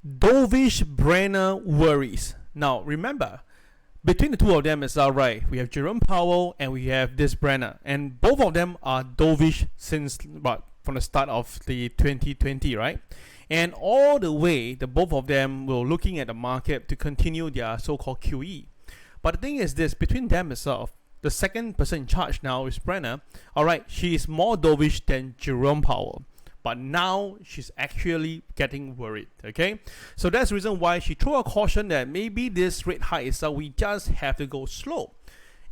Dovish Brainard worries. Now remember, between the two of them is right. We have Jerome Powell and we have this Brainard, and both of them are dovish since from the start of the 2020, right? And all the way, the both of them were looking at the market to continue their so-called QE. But the thing is this: between them itself, the second person in charge now is Brainard. All right, she is more dovish than Jerome Powell. But now she's actually getting worried, okay? So that's the reason why she threw a caution that maybe this rate hike itself, we just have to go slow.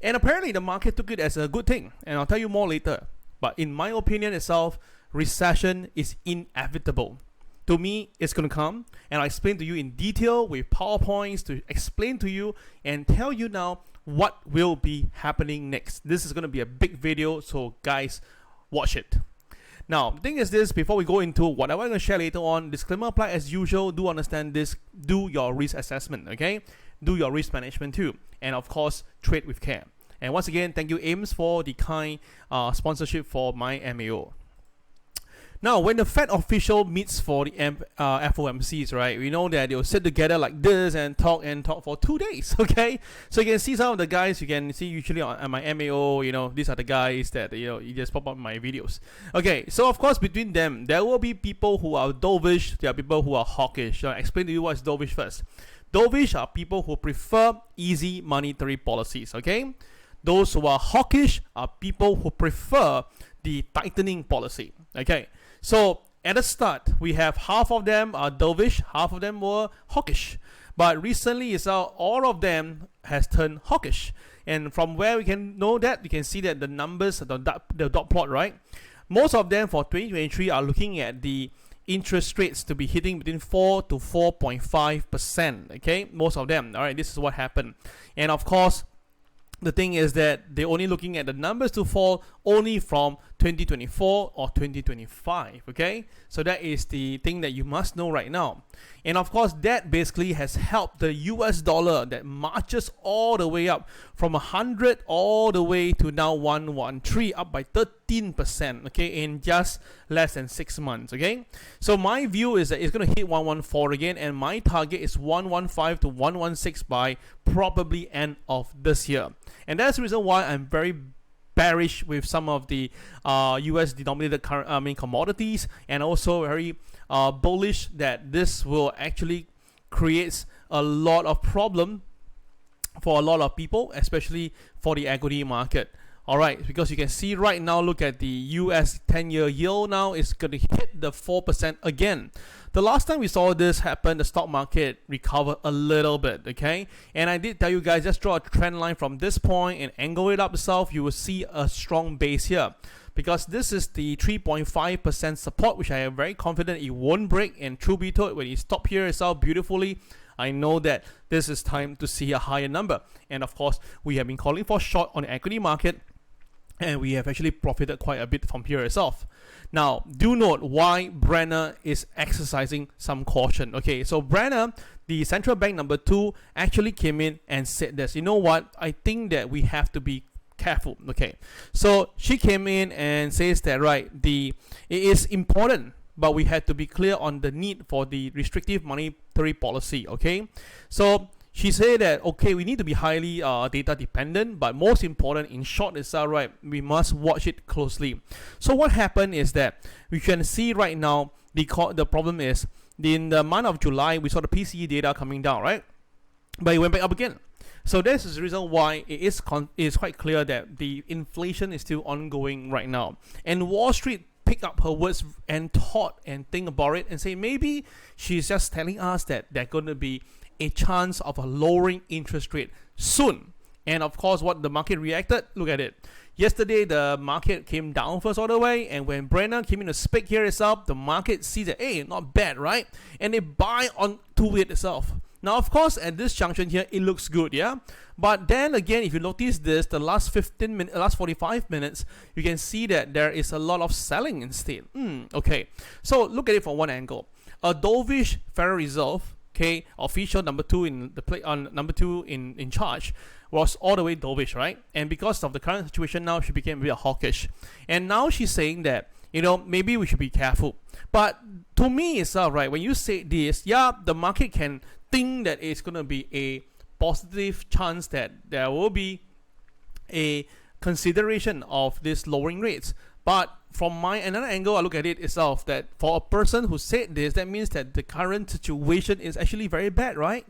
And apparently the market took it as a good thing, and I'll tell you more later. But in my opinion itself, recession is inevitable. To me, it's going to come, and I'll explain to you in detail with PowerPoints to explain to you and tell you now what will be happening next. This is going to be a big video, so guys, watch it. Now, the thing is this, before we go into what I'm going to share later on, disclaimer apply as usual. Do understand this. Do your risk assessment, okay? Do your risk management too. And of course, trade with care. And once again, thank you AIMS for the kind sponsorship for my MAO. Now, when the Fed official meets for the FOMCs, right, we know that they'll sit together like this and talk for 2 days, okay? So you can see some of the guys, you can see usually on my MAO, these are the guys that, you just pop up in my videos. Okay, so of course, between them, there will be people who are dovish, there are people who are hawkish. I'll explain to you what is dovish first. Dovish are people who prefer easy monetary policies, okay? Those who are hawkish are people who prefer the tightening policy, okay? So at the start, we have half of them are dovish, half of them were hawkish. But recently, all of them has turned hawkish. And from where we can know that, we can see that the numbers, the dot plot, right? Most of them for 2023 are looking at the interest rates to be hitting between 4 to 4.5%. Okay, most of them. All right, this is what happened. And of course, the thing is that they're only looking at the numbers to fall only from 2024 or 2025, okay? So that is the thing that you must know right now. And of course, that basically has helped the US dollar that marches all the way up from 100 all the way to now 113, up by 13%, okay, in just less than 6 months, okay? So my view is that it's going to hit 114 again, and my target is 115 to 116 by probably end of this year. And that's the reason why I'm very bearish with some of the US denominated commodities, and also very bullish that this will actually create a lot of problem for a lot of people, especially for the equity market. Alright, because you can see right now, look at the US 10-year yield now is going to hit the 4% again. The last time we saw this happen, the stock market recovered a little bit, okay? And I did tell you guys, just draw a trend line from this point and angle it up itself, you will see a strong base here. Because this is the 3.5% support, which I am very confident it won't break. And truth be told, when you stop here itself beautifully, I know that this is time to see a higher number. And of course, we have been calling for short on the equity market, and we have actually profited quite a bit from here itself. Now, do note why Brainard is exercising some caution. Okay, so Brainard, the central bank number 2, actually came in and said this. You know what? I think that we have to be careful. Okay, so she came in and says that, right, it is important, but we had to be clear on the need for the restrictive monetary policy. Okay, so she said that, okay, we need to be highly data dependent, but most important, in short, is right, we must watch it closely. So what happened is that we can see right now, the problem is, in the month of July, we saw the PCE data coming down, right? But it went back up again. So this is the reason why it is quite clear that the inflation is still ongoing right now. And Wall Street pick up her words and thought and think about it and say maybe she's just telling us that there's going to be a chance of a lowering interest rate soon. And of course, what the market reacted, look at it. Yesterday, the market came down first all the way, and when Brainard came in to speak here itself, the market sees that, hey, not bad, right? And they buy on to it itself. Now, of course, at this junction here, it looks good, yeah? But then again, if you notice this, the last 45 minutes, you can see that there is a lot of selling instead. Okay, so look at it from one angle. A dovish Federal Reserve, okay, official number two in the play on number two in charge, was all the way dovish, right? And because of the current situation now, she became a bit hawkish. And now she's saying that, you know, maybe we should be careful. But to me itself, right, when you say this, yeah, the market can think that it's going to be a positive chance that there will be a consideration of this lowering rates. But from my another angle, I look at it itself that for a person who said this, that means that the current situation is actually very bad, right?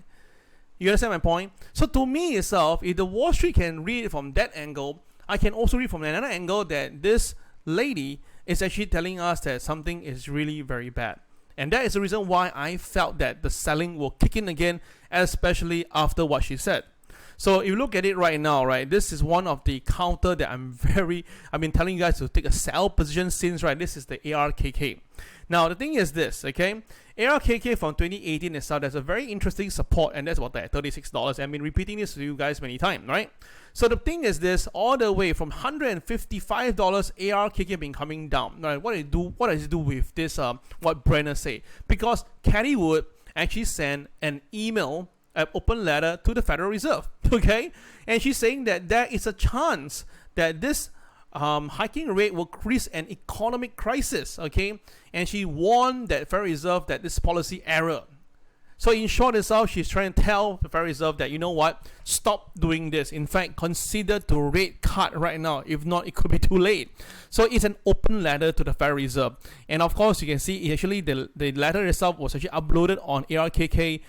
You understand my point? So to me itself, if the Wall Street can read it from that angle, I can also read from another angle that this lady is actually telling us that something is really very bad. And that is the reason why I felt that the selling will kick in again, especially after what she said. So if you look at it right now, right, this is one of the counter that I've been telling you guys to take a sell position since, right, this is the ARKK. Now, the thing is this, okay, ARKK from 2018 itself, there's a very interesting support, and that's about that, $36. I've been repeating this to you guys many times, right? So the thing is this, all the way from $155, ARKK been coming down, right? What does it do with this, what Brainard say? Because Cathie Wood actually sent an email, an open letter to the Federal Reserve, okay? And she's saying that there is a chance that this hiking rate will create an economic crisis, okay? And she warned that Federal Reserve that this policy error. So in short itself, she's trying to tell the Federal Reserve that, you know what, stop doing this. In fact, consider to rate cut right now. If not, it could be too late. So it's an open letter to the Federal Reserve. And of course, you can see actually the letter itself was actually uploaded on ARKK,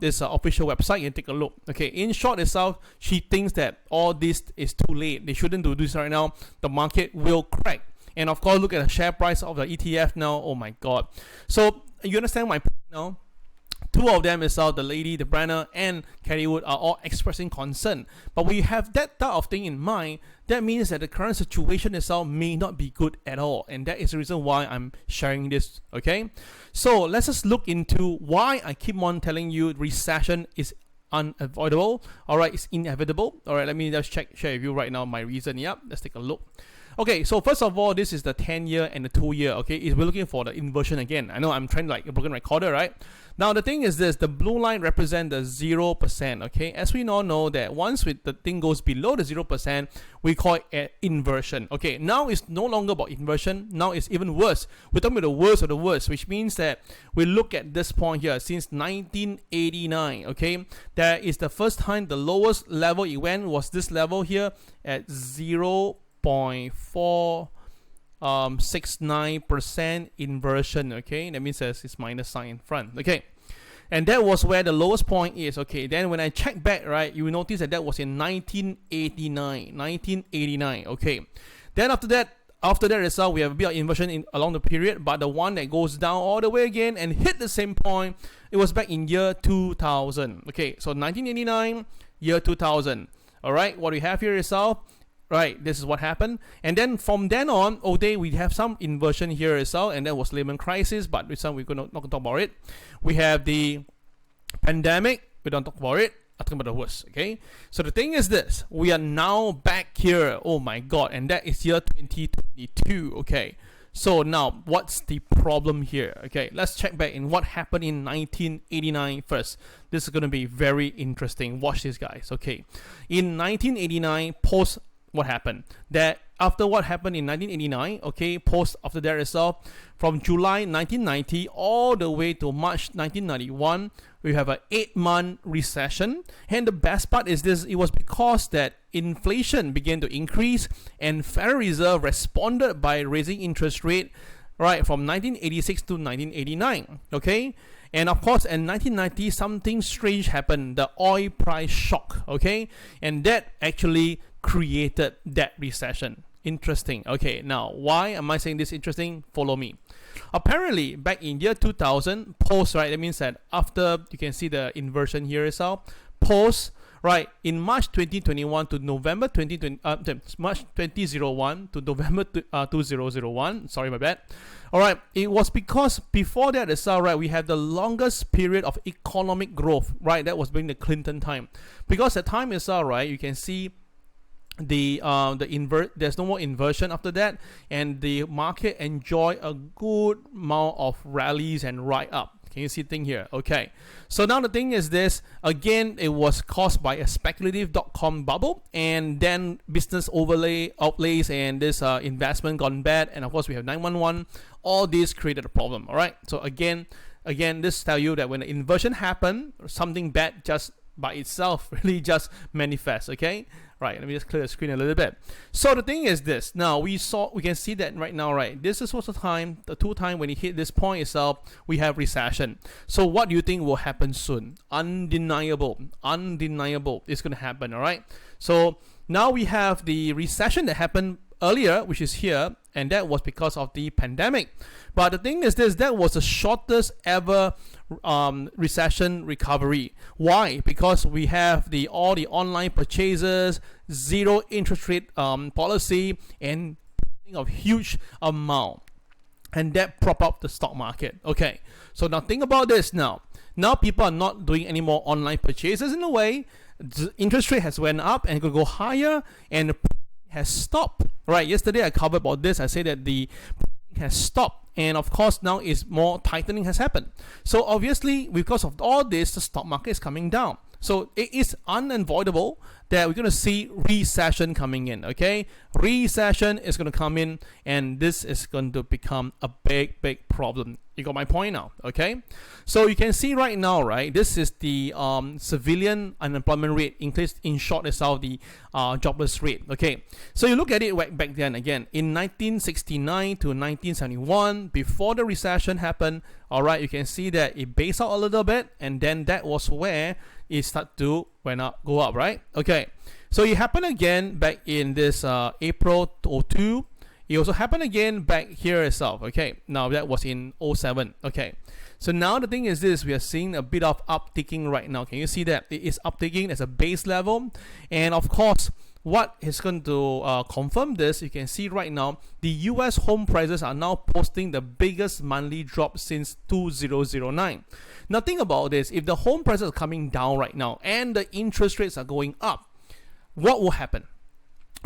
this official website. You can take a look. Okay, in short itself, she thinks that all this is too late. They shouldn't do this right now. The market will crack. And of course, look at the share price of the ETF now. Oh my God. So you understand my point now? Two of them is the lady, the Brainard, and Cathie Wood are all expressing concern. But when you have that type of thing in mind, that means that the current situation itself may not be good at all. And that is the reason why I'm sharing this, okay? So let's just look into why I keep on telling you recession is unavoidable. All right, it's inevitable. All right, let me just share with you right now my reason. Yep, let's take a look. Okay, so first of all, this is the 10-year and the 2-year, okay? We're looking for the inversion again. I know I'm trying like a broken recorder, right? Now, the thing is this, the blue line represents the 0%, okay? As we all know that once the thing goes below the 0%, we call it an inversion, okay? Now it's no longer about inversion. Now it's even worse. We're talking about the worst of the worst, which means that we look at this point here since 1989, okay? That is the first time the lowest level it went was this level here at 0.469% inversion, okay? That means it's minus sign in front, okay? And that was where the lowest point is, okay? Then when I check back, right, you will notice that that was in 1989, okay? Then after that result, we have a bit of inversion along the period, but the one that goes down all the way again and hit the same point, it was back in year 2000, okay? So 1989, year 2000, all right? What we have here is right, this is what happened. And then from then on, all day we have some inversion here as well, and that was Lehman crisis, but this time we're not going to talk about it. We have the pandemic, we don't talk about it. I'm talking about the worst, okay? So the thing is this, we are now back here, oh my God, and that is year 2022, okay? So now, what's the problem here? Okay, let's check back in what happened in 1989 first. This is going to be very interesting. Watch this, guys, okay? In 1989, post what happened? That after what happened in 1989, okay, post after that itself, from July 1990 all the way to March 1991, we have an 8-month recession. And the best part is this, it was because that inflation began to increase and Federal Reserve responded by raising interest rate, right, from 1986 to 1989, okay? And of course, in 1990, something strange happened, the oil price shock, okay? And that actually created that recession. Interesting. Okay, now why am I saying this interesting? Follow me. Apparently, back in year 2000, post, right, that means that after, you can see the inversion here as well, post, right, in March 2021 to November 2020, March 2001 to November 2001, sorry, my bad. All right, it was because before that as well, right, we had the longest period of economic growth, right, that was during the Clinton time. Because at time as well, right, you can see there's no more inversion after that, and the market enjoy a good amount of rallies and ride up. Can you see the thing here? Okay. So now the thing is this. Again, it was caused by a speculative .com bubble, and then business outlays, and this investment gone bad, and of course we have 911. All this created a problem. All right. So again, this tell you that when the inversion happened, something bad just by itself really just manifests. Okay. Right, let me just clear the screen a little bit. So the thing is this. Now we can see that right now, right? This is what's the two time when it hit this point itself, we have recession. So what do you think will happen soon? Undeniable. It's gonna happen, all right? So now we have the recession that happened earlier, which is here, and that was because of the pandemic. But the thing is this, that was the shortest ever recession recovery. Why? Because we have all the online purchases, zero interest rate policy, and of huge amount, and that prop up the stock market. Okay, so now think about this. Now people are not doing any more online purchases. In a way, the interest rate has went up and could go higher, and the has stopped. Right, yesterday I covered about this. I said that the has stopped, and of course now is more tightening has happened. So obviously because of all this, the stock market is coming down. So it is unavoidable that we're going to see recession coming in. Okay, recession is going to come in, and this is going to become a big problem. You got my point now? Okay, so you can see right now, right, this is the civilian unemployment rate, in short itself, the jobless rate. Okay, so you look at it back then again in 1969 to 1971, before the recession happened. All right, you can see that it based out a little bit, and then that was where it started to go up, right? Okay, so it happened again back in this April 2002. It also happened again back here itself. Okay, now that was in 2007. Okay, so now the thing is this, we are seeing a bit of upticking right now. Can you see that it is upticking as a base level? And of course, what is going to confirm this, you can see right now the US home prices are now posting the biggest monthly drop since 2009. Now think about this, if the home prices are coming down right now and the interest rates are going up, what will happen?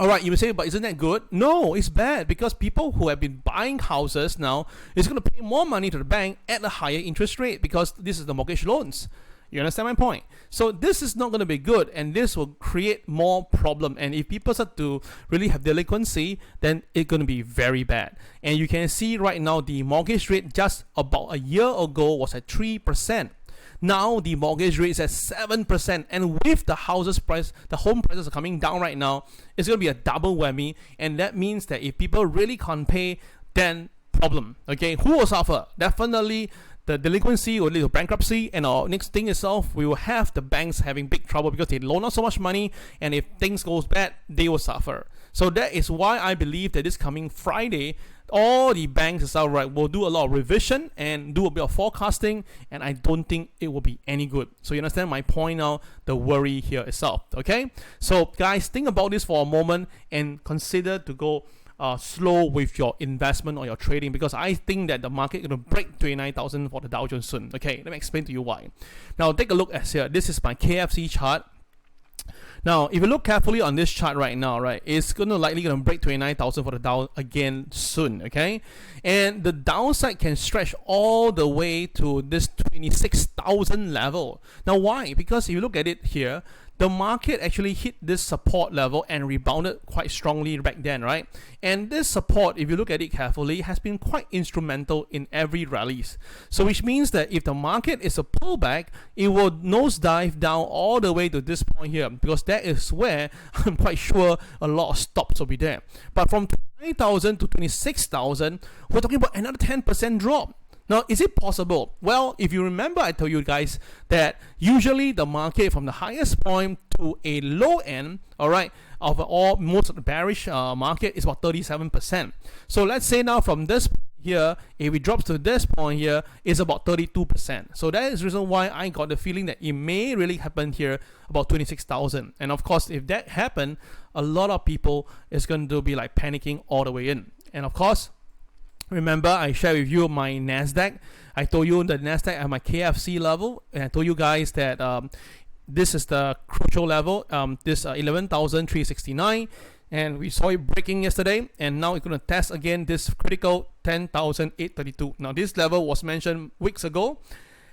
Alright, you may say, but isn't that good? No, it's bad, because people who have been buying houses now is going to pay more money to the bank at a higher interest rate, because this is the mortgage loans. You understand my point? So this is not going to be good, and this will create more problem. And if people start to really have delinquency, then it's going to be very bad. And you can see right now the mortgage rate just about a year ago was at 3%. Now the mortgage rate is at 7%, and with the houses price, the home prices are coming down right now, it's going to be a double whammy. And that means that if people really can't pay, then problem. Okay, who will suffer? Definitely the delinquency will lead to bankruptcy, and our next thing itself, we will have the banks having big trouble because they loan out so much money, and if things goes bad, they will suffer. So that is why I believe that this coming Friday, all the banks itself, right, will do a lot of revision and do a bit of forecasting, and I don't think it will be any good. So you understand my point now, the worry here itself. Okay, so guys, think about this for a moment and consider to go slow with your investment or your trading, because I think that the market is going to break 29,000 for the Dow Jones soon. Okay, let me explain to you why. Now take a look at here. This is my KFC chart. Now, if you look carefully on this chart right now, right, it's likely going to break 29,000 for the Dow again soon, okay? And the downside can stretch all the way to this 26,000 level. Now, why? Because if you look at it here, the market actually hit this support level and rebounded quite strongly back then, right? And this support, if you look at it carefully, has been quite instrumental in every rallies. So which means that if the market is a pullback, it will nosedive down all the way to this point here, because that is where I'm quite sure a lot of stops will be there. But from 29,000 to 26,000, we're talking about another 10% drop. Now, is it possible? Well, if you remember, I told you guys that usually the market from the highest point to a low end, all right, of most of the bearish market is about 37%. So let's say now from this point here, if it drops to this point here, it's about 32%. So that is the reason why I got the feeling that it may really happen here about 26,000. And of course, if that happen, a lot of people is going to be like panicking all the way in. And of course, remember, I shared with you my NASDAQ. I told you the NASDAQ at my KFC level, and I told you guys that this is the crucial level, this 11,369, and we saw it breaking yesterday, and now it's going to test again this critical 10,832. Now, this level was mentioned weeks ago,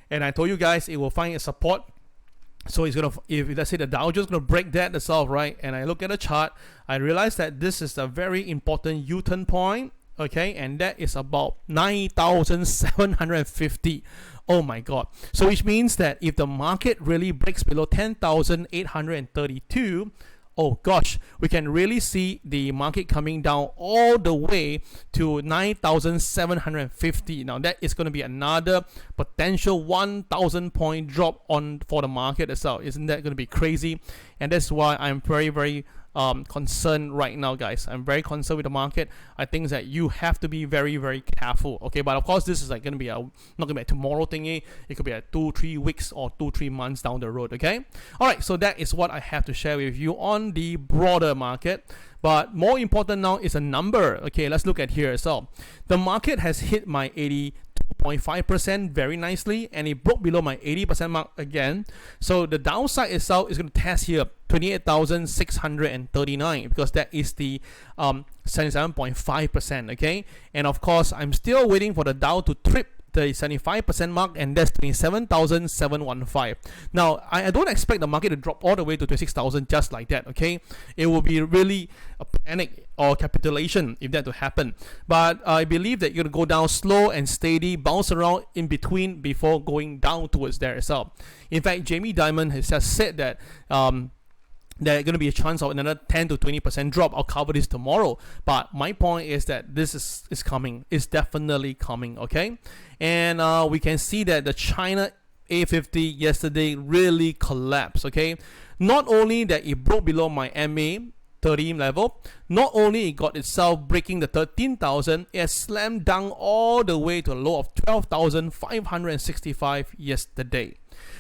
and I told you guys it will find a support. So it's gonna, if let's say the Dow Jones gonna break that itself, right? And I look at the chart, I realize that this is a very important U-turn point, okay, and that is about 9,750. Oh my god. So which means that if the market really breaks below 10,832, oh gosh, we can really see the market coming down all the way to 9,750. Now that is going to be another potential 1,000 point drop on for the market itself. Isn't that going to be crazy? And that's why I'm very concerned right now, guys. I'm very concerned with the market. I think that you have to be very careful, okay? But of course, this is like going to be not going to be a tomorrow thingy. It could be a 2-3 weeks or 2-3 months down the road, okay? All right, so that is what I have to share with you on the broader market. But more important now is a number. Okay, let's look at here. So the market has hit my 82.5% very nicely, and it broke below my 80% mark again. So the downside itself is going to test here 28,639, because that is the 77.5%. Okay, and of course I'm still waiting for the Dow to trip the 75% mark, and that's 27,715. Now I don't expect the market to drop all the way to 26,000 just like that. Okay, it will be really a panic or capitulation if that to happen. But I believe that you're gonna go down slow and steady, bounce around in between before going down towards there itself. In fact, Jamie Dimon has just said that there's going to be a chance of another 10 to 20% drop. I'll cover this tomorrow. But my point is that this is coming. It's definitely coming, okay? And we can see that the China A50 yesterday really collapsed, okay? Not only that it broke below my MA 30 level, not only it got itself breaking the 13,000, it slammed down all the way to a low of 12,565 yesterday.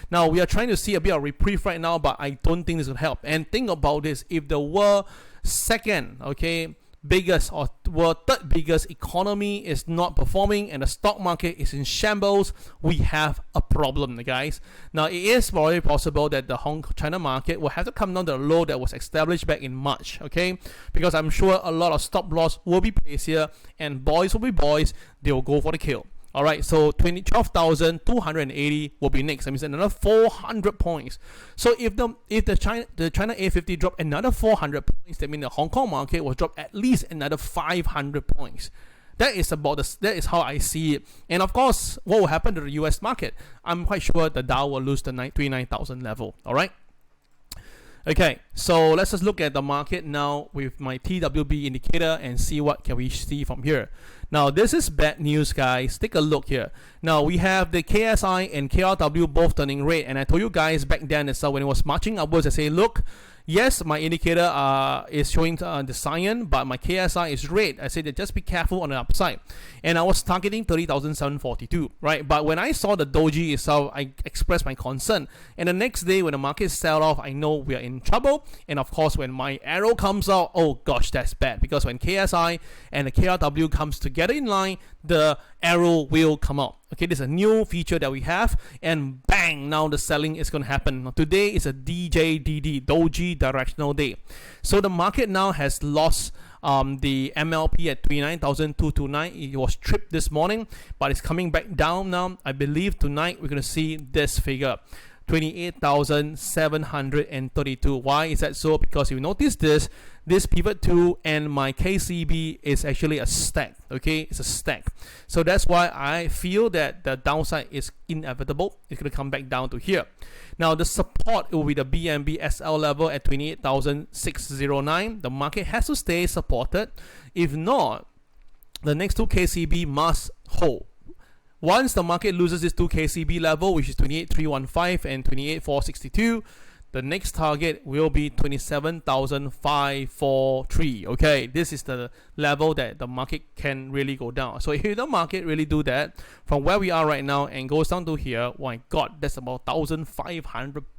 Now we are trying to see a bit of reprieve right now, but I don't think this will help. And think about this: if the world second, okay, biggest or world third biggest economy is not performing and the stock market is in shambles, we have a problem, guys. Now it is very possible that the China market will have to come down to the low that was established back in March, okay? Because I'm sure a lot of stop loss will be placed here, and boys will be boys, they will go for the kill. Alright, so 12,280 will be next. That means another 400 points. So if the China A50 drop another 400 points, that means the Hong Kong market will drop at least another 500 points. That is how I see it. And of course, what will happen to the US market? I'm quite sure the Dow will lose the 29,000 level. Alright. Okay, so let's just look at the market now with my TWB indicator and see what can we see from here. Now this is bad news, guys. Take a look here. Now we have the KSI and KRW both turning red, and I told you guys back then itself when it was marching upwards, I say, look, yes, my indicator is showing the cyan, but my KSI is red. I said that just be careful on the upside. And I was targeting 30,742, right? But when I saw the doji itself, I expressed my concern. And the next day when the market sell off, I know we are in trouble. And of course, when my arrow comes out, oh gosh, that's bad. Because when KSI and the KRW comes together in line, the arrow will come out. Okay, this is a new feature that we have, and bang, now the selling is going to happen. Now, today is a DJDD, Doji Directional Day. So the market now has lost the MLP at 29,229. It was tripped this morning, but it's coming back down now. I believe tonight we're going to see this figure, 28,732. Why is that so? Because you notice this pivot tool and my KCB is actually a stack. Okay, it's a stack. So that's why I feel that the downside is inevitable. It's going to come back down to here. Now the support will be the BNB SL level at 28,609. The market has to stay supported. If not, the next two KCB must hold. Once the market loses this 2 KCB level, which is 28,315 and 28,462, the next target will be 27,543. Okay, this is the level that the market can really go down. So if the market really do that from where we are right now and goes down to here, oh my god, that's about 1,500 points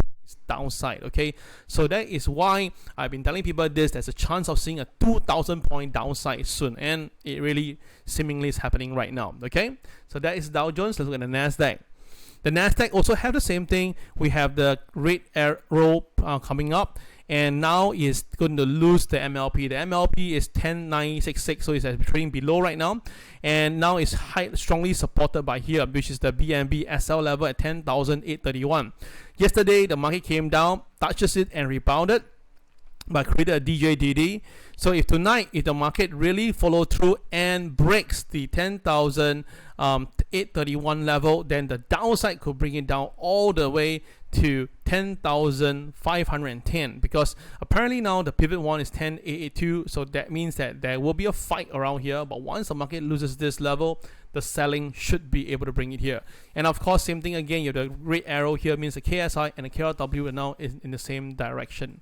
downside. Okay, so that is why I've been telling people this. There's a chance of seeing a 2,000 point downside soon, and it really seemingly is happening right now. Okay, so that is Dow Jones. Let's look at the Nasdaq. The Nasdaq also have the same thing. We have the red arrow coming up, and now is going to lose the MLP. The MLP is 10,966, so it's trading below right now, and now it's strongly supported by here, which is the BNB SL level at 10,831. Yesterday the market came down, touches it and rebounded, but created a DJDD. So if tonight, if the market really follow through and breaks the 10,831 level, then the downside could bring it down all the way to 10,510, because apparently now the pivot one is 10,882. So that means that there will be a fight around here, but once the market loses this level, the selling should be able to bring it here. And of course, same thing again, you have the red arrow here, means the KSI and the KRW are now in the same direction.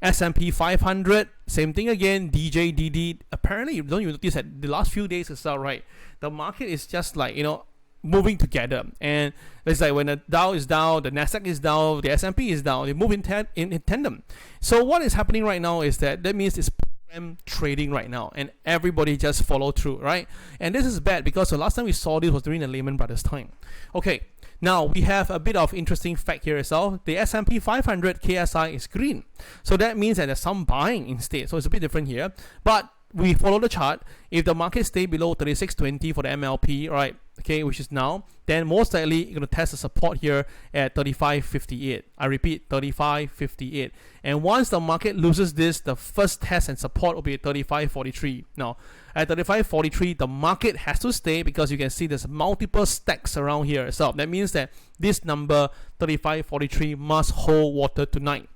S&P 500, same thing again, DJDD. Apparently, don't you notice that the last few days is right? The market is just like, moving together. And it's like when the Dow is down, the Nasdaq is down, the S&P is down, they move in tandem. So what is happening right now is that means it's program trading right now, and everybody just follow through, right? And this is bad because the last time we saw this was during the Lehman Brothers time. Okay. Now we have a bit of interesting fact here as well. The S&P 500 KSI is green, so that means that there's some buying instead. So it's a bit different here, but we follow the chart. If the market stay below 36.20 for the MLP, right? Okay, which is now, then most likely you're going to test the support here at 35.58. I repeat, 35.58. And once the market loses this, the first test and support will be at 35.43. Now, at 35.43, the market has to stay, because you can see there's multiple stacks around here. So that means that this number 35.43 must hold water tonight.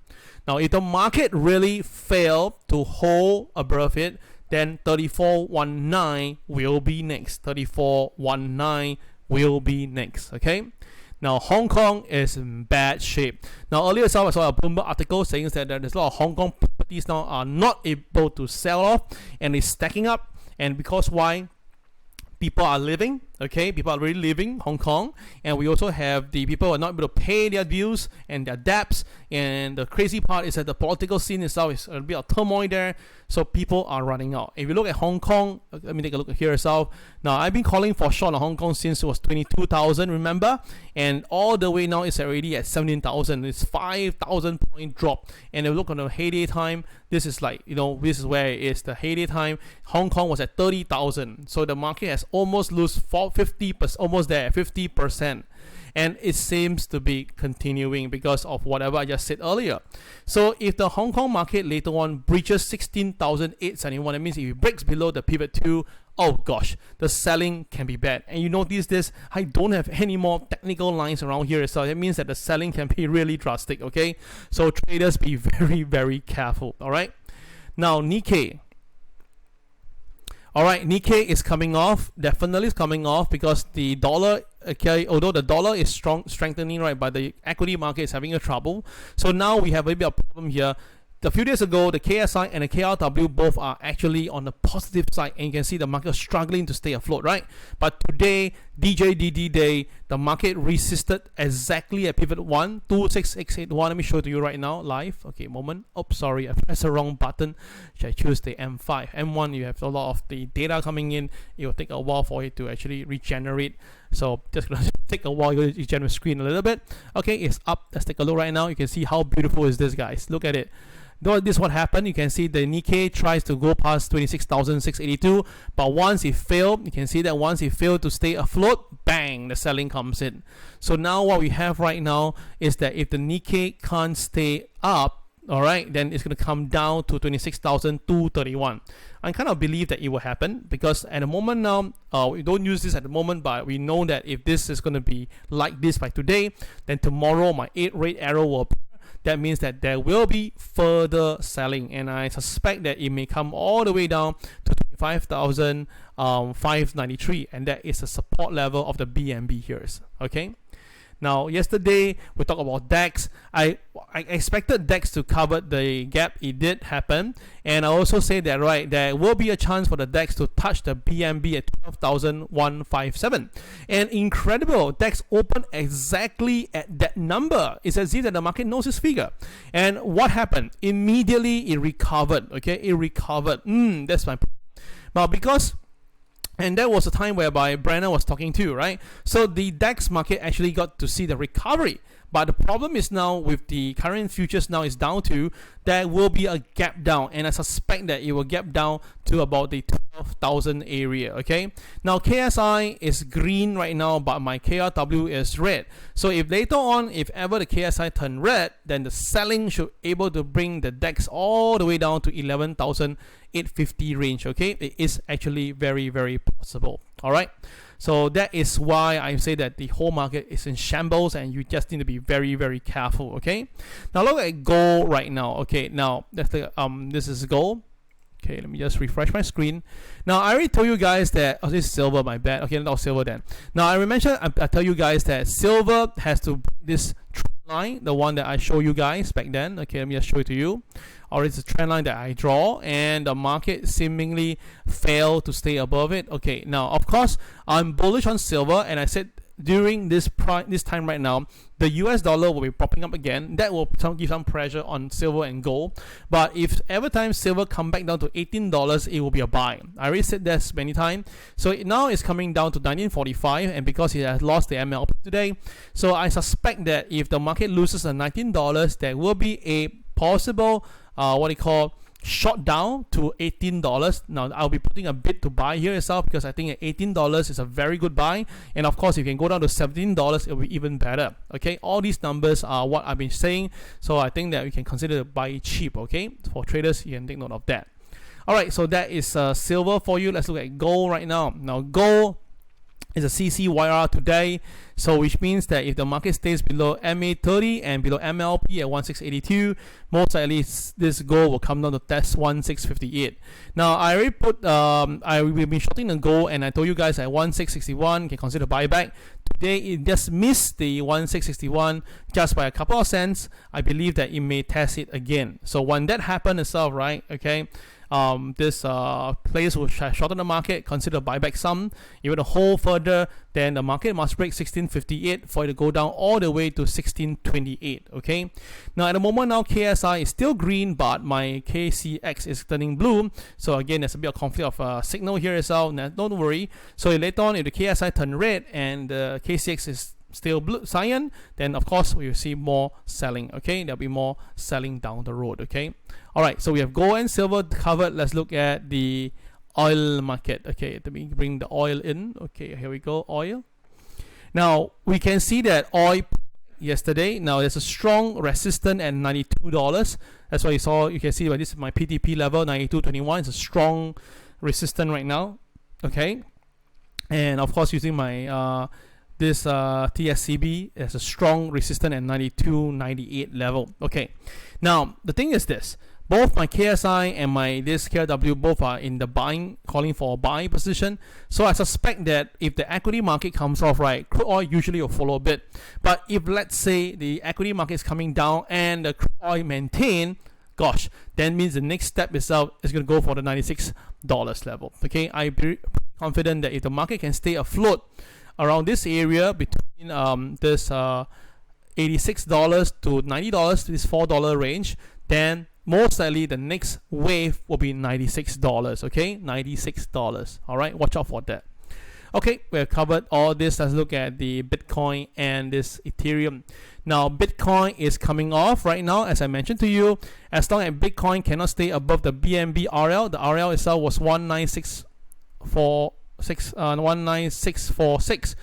Now, if the market really fail to hold above it, then 34.19 will be next. 34.19 will be next. Okay. Now, Hong Kong is in bad shape. Now, earlier I saw a Bloomberg article saying that there's a lot of Hong Kong properties now are not able to sell off, and it's stacking up. And because why? People are living, okay? People are really leaving Hong Kong, and we also have the people who are not able to pay their bills and their debts. And the crazy part is that the political scene itself is a bit of turmoil there, so people are running out. If you look at Hong Kong, let me take a look here yourself. Now, I've been calling for short on Hong Kong since it was 22,000, remember? And all the way now it's already at 17,000. It's 5,000 point drop. And if you look on the heyday time, this is like, this is where it is. The heyday time, Hong Kong was at 30,000. So the market has almost lost 50%, almost there, 50%. And it seems to be continuing because of whatever I just said earlier. So if the Hong Kong market later on breaches 16,871, that means if it breaks below the pivot 2, oh gosh, the selling can be bad. And you notice this, I don't have any more technical lines around here, so that means that the selling can be really drastic, okay? So traders, be very, very careful, all right? Now, Nikkei. All right, Nikkei is coming off, definitely is coming off, because the dollar, okay, although the dollar is strengthening, right, but the equity market is having a trouble. So now we have a bit of a problem here. A few days ago, the KSI and the KRW both are actually on the positive side, and you can see the market struggling to stay afloat, right? But today, DJDD day, the market resisted exactly at pivot 1, 26681. Let me show it to you right now, live. Okay, moment. Oops, sorry, I pressed the wrong button. Should I choose the M5? M1, you have a lot of the data coming in. It will take a while for it to actually regenerate. So just gonna take a while to regenerate the screen a little bit. Okay, it's up. Let's take a look right now. You can see how beautiful is this, guys. Look at it. This is what happened. You can see the Nikkei tries to go past 26,682, but once it failed, you can see that once it failed to stay afloat, bang, the selling comes in. So now what we have right now is that if the Nikkei can't stay up, all right, then it's going to come down to 26,231. I kind of believe that it will happen, because at the moment now, we don't use this at the moment, but we know that if this is going to be like this by today, then tomorrow my 8 red arrow will appear. That means that there will be further selling, and I suspect that it may come all the way down to 25,593, and that is the support level of the BNB here. Okay. Now, yesterday we talked about DAX. I expected DAX to cover the gap. It did happen, and I also say that there will be a chance for the DAX to touch the BNB at 12,157. And incredible, DAX opened exactly at that number. It's as if that the market knows this figure. And what happened? Immediately it recovered. Okay, it recovered. That's my point. Now, because And that was a time whereby Brainard was talking too, right? So the DAX market actually got to see the recovery. But the problem is now with the current futures now is down to, there will be a gap down. And I suspect that it will gap down to about the 12,000 area, okay? Now KSI is green right now, but my KRW is red. So if later on, if ever the KSI turn red, then the selling should able to bring the DAX all the way down to 11,850 range, okay? It is actually very, very possible, all right? So that is why I say that the whole market is in shambles and you just need to be very, very careful, okay? Now look at gold right now, okay? Now that's the, this is gold. Okay, let me just refresh my screen. Now I already told you guys that, oh, this is silver, my bad. Okay, not silver then. Now I tell you guys that silver has to this trend line, the one that I show you guys back then. Okay, let me just show it to you. Or it's a trend line that I draw, and the market seemingly failed to stay above it. Okay, now of course I'm bullish on silver, and I said during this time right now, the US dollar will be popping up again. That will give some pressure on silver and gold. But if every time silver come back down to $18, it will be a buy. I already said this many times. So now it's coming down to 1945, and because it has lost the MLP today, so I suspect that if the market loses the $19, there will be a possible what they call shot down to $18. Now I'll be putting a bid to buy here itself, because I think at $18 is a very good buy, and of course if you can go down to $17, it'll be even better. Okay, all these numbers are what I've been saying, so I think that we can consider to buy cheap. Okay, for traders, you can take note of that. All right, so that is silver for you. Let's look at gold right now. Now gold is a CCYR today, so which means that if the market stays below MA30 and below MLP at 1682, most likely this gold will come down to test 1658. Now I already put I will be shorting the gold, and I told you guys at 1661 can consider buyback. Today it just missed the 1661 just by a couple of cents. I believe that it may test it again. So when that happens itself, right? Okay. This players will shorten the market, consider buyback some. If you hold further, then the market must break 1658 for it to go down all the way to 1628. Okay. Now at the moment now KSI is still green, but my KCX is turning blue. So again, there's a bit of conflict of signal here as well. Now, don't worry. So later on, if the KSI turn red and the KCX is still blue cyan, then of course we will see more selling. Okay, there'll be more selling down the road. Okay. All right, so we have gold and silver covered. Let's look at the oil market. Okay, let me bring the oil in. Okay, here we go, oil. Now we can see that oil yesterday. Now there's a strong resistance at $92. That's why you saw. You can see that this is my PTP level, 92.21. It's a strong resistance right now. Okay, and of course using my this TSCB as a strong resistance at 92.98 level. Okay, now the thing is this. Both my KSI and my this KRW both are in the buying, calling for a buy position. So I suspect that if the equity market comes off, right, crude oil usually will follow a bit. But if let's say the equity market is coming down and the crude oil maintain, gosh, that means the next step itself is going to go for the $96 level. Okay, I'm pretty confident that if the market can stay afloat around this area between this $86 to $90, this $4 range, then most likely the next wave will be $96. Okay, $96. All right, watch out for that. Okay, we have covered all this. Let's look at the Bitcoin and this Ethereum. Now Bitcoin is coming off right now, as I mentioned to you. As long as Bitcoin cannot stay above the BNB RL, the RL itself was 19646,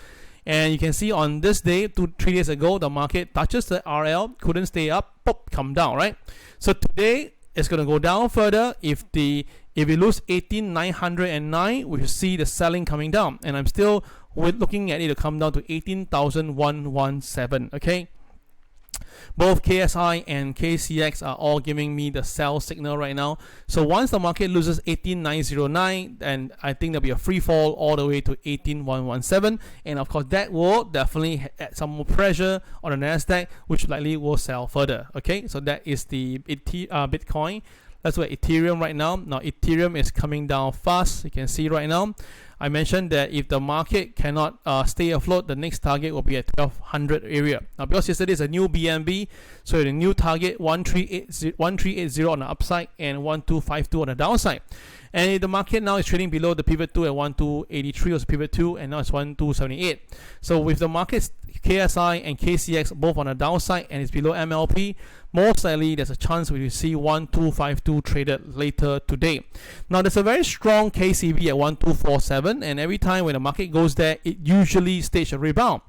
and you can see on this day, 3 days ago, the market touches the RL, couldn't stay up, pop, come down, right? So today it's going to go down further. If we lose 18,909, we will see the selling coming down, and I'm still looking at it to come down to 18,117. Okay, both KSI and KCX are all giving me the sell signal right now. So once the market loses 18,909, then I think there'll be a free fall all the way to 18,117, and of course that will definitely add some more pressure on the Nasdaq, which likely will sell further. Okay, so that is the Bitcoin. Let's look at Ethereum right now. Now Ethereum is coming down fast. You can see right now. I mentioned that if the market cannot stay afloat, the next target will be at 1200 area. Now because yesterday is a new BNB, so the new target 1380 on the upside and 1252 on the downside. And the market now is trading below the pivot 2 at 1283 was pivot 2, and now it's 1278. So with the markets KSI and KCX both on the downside and it's below MLP, most likely there's a chance we will see 1252 traded later today. Now there's a very strong KCV at 1247, and every time when the market goes there, it usually stages a rebound.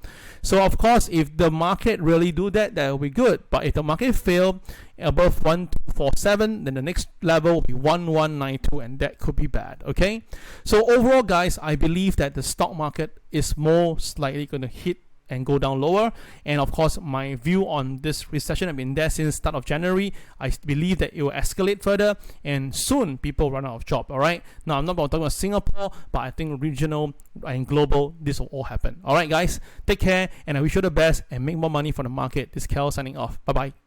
So of course, if the market really do that, that will be good. But if the market fail above 1247, then the next level will be 1192, and that could be bad. Okay, so overall guys, I believe that the stock market is most likely going to hit and go down lower. And of course, my view on this recession, I've been there since start of January. I believe that it will escalate further, and soon people run out of job. All right, now I'm not talking about Singapore, but I think regional and global, this will all happen. All right guys, take care, and I wish you the best and make more money from the market. This is Kel signing off. Bye bye.